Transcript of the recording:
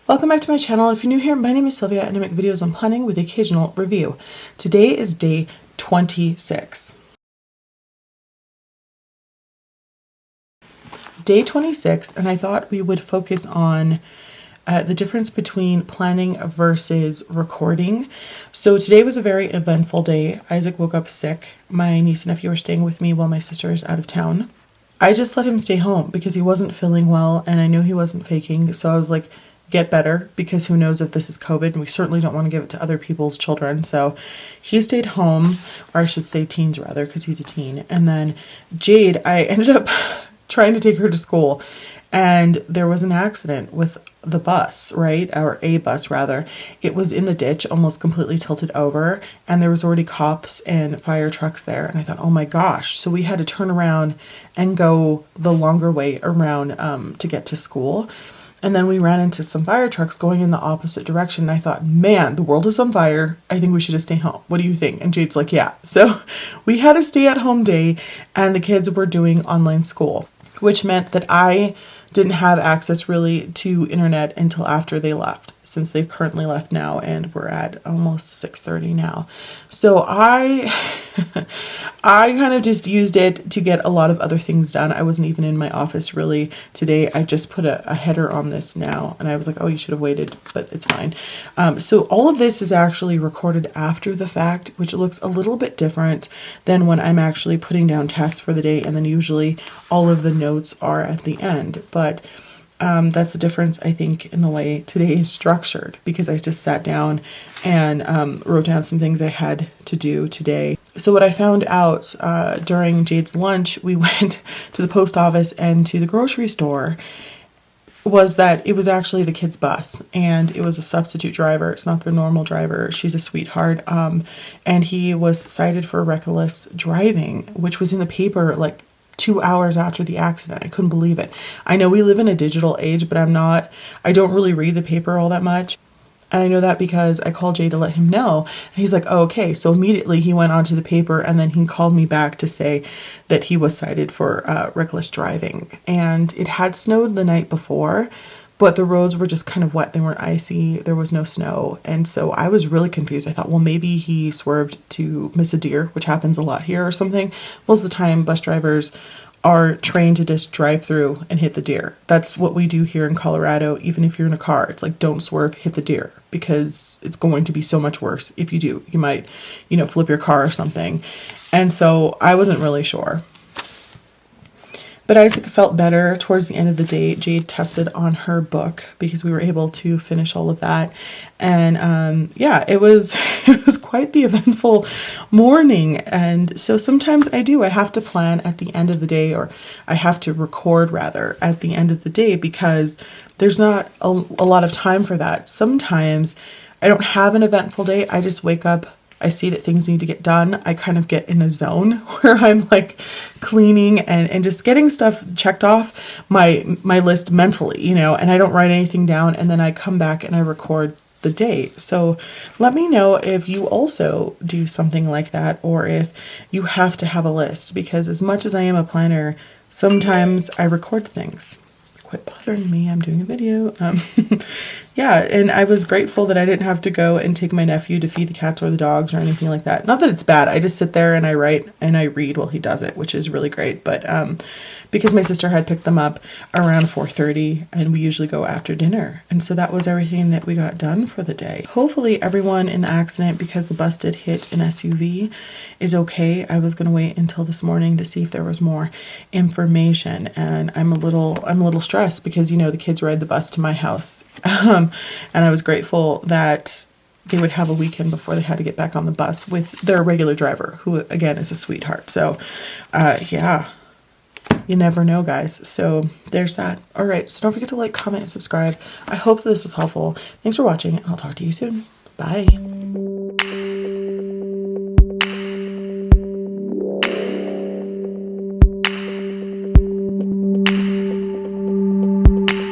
Welcome back to my channel. If you're new here, my name is Sylvia and I make videos on planning with the occasional review. Today is day 26. Day 26, and I thought we would focus on the difference between planning versus recording. So today was a very eventful day. Isaac woke up sick. My niece and nephew are staying with me while my sister is out of town. I just let him stay home because he wasn't feeling well and I knew he wasn't faking. So I was like, get better, because who knows if this is COVID, and we certainly don't want to give it to other people's children. So he stayed home, or I should say teens rather, because he's a teen. And then Jade, I ended up trying to take her to school, and there was an accident with the bus, right? Or a bus rather. It was in the ditch, almost completely tilted over, and there was already cops and fire trucks there. And I thought, oh my gosh. So we had to turn around and go the longer way around to get to school. And then we ran into some fire trucks going in the opposite direction. And I thought, man, the world is on fire. I think we should just stay home. What do you think? And Jade's like, yeah. So we had a stay-at-home day, and the kids were doing online school, which meant that I didn't have access really to internet until after they left, since they've currently left now, and we're at almost 6:30 now. So I kind of just used it to get a lot of other things done. I wasn't even in my office really today. I just put a header on this now, and I was like, oh, you should have waited, but it's fine. So all of this is actually recorded after the fact, which looks a little bit different than when I'm actually putting down tasks for the day, and then usually all of the notes are at the end. But that's the difference, I think, in the way today is structured, because I just sat down and wrote down some things I had to do today. So what I found out during Jade's lunch, we went to the post office and to the grocery store, was that it was actually the kids' bus, and it was a substitute driver. It's not their normal driver. She's a sweetheart. And he was cited for reckless driving, which was in the paper like 2 hours after the accident. I couldn't believe it. I know we live in a digital age, but I don't really read the paper all that much. And I know that because I called Jay to let him know. And he's like, oh, okay. So immediately he went onto the paper, and then he called me back to say that he was cited for reckless driving. And it had snowed the night before, but the roads were just kind of wet. They weren't icy. There was no snow. And so I was really confused. I thought, well, maybe he swerved to miss a deer, which happens a lot here or something. Most of the time, bus drivers are trained to just drive through and hit the deer. That's what we do here in Colorado. Even if you're in a car, it's like, don't swerve, hit the deer, because it's going to be so much worse if you do. You might, flip your car or something. And so I wasn't really sure. But Isaac felt better towards the end of the day. Jade tested on her book because we were able to finish all of that. And yeah, it was quite the eventful morning. And so sometimes I have to plan at the end of the day, or I have to record rather at the end of the day, because there's not a lot of time for that. Sometimes I don't have an eventful day. I just wake up, I see that things need to get done. I kind of get in a zone where I'm like cleaning and just getting stuff checked off my list mentally, and I don't write anything down, and then I come back and I record the day. So let me know if you also do something like that, or if you have to have a list, because as much as I am a planner, sometimes I record things. Quit bothering me, I'm doing a video. Yeah, and I was grateful that I didn't have to go and take my nephew to feed the cats or the dogs or anything like that. Not that it's bad. I just sit there and I write and I read while he does it, which is really great. But because my sister had picked them up around 4:30, and we usually go after dinner. And so that was everything that we got done for the day. Hopefully everyone in the accident, because the bus did hit an SUV, is okay. I was going to wait until this morning to see if there was more information. And I'm a little stressed because, the kids ride the bus to my house. And I was grateful that they would have a weekend before they had to get back on the bus with their regular driver, who again is a sweetheart. So yeah, you never know, guys. So there's that. All right, so don't forget to like, comment, and subscribe. I hope this was helpful. Thanks for watching, and I'll talk to you soon. Bye.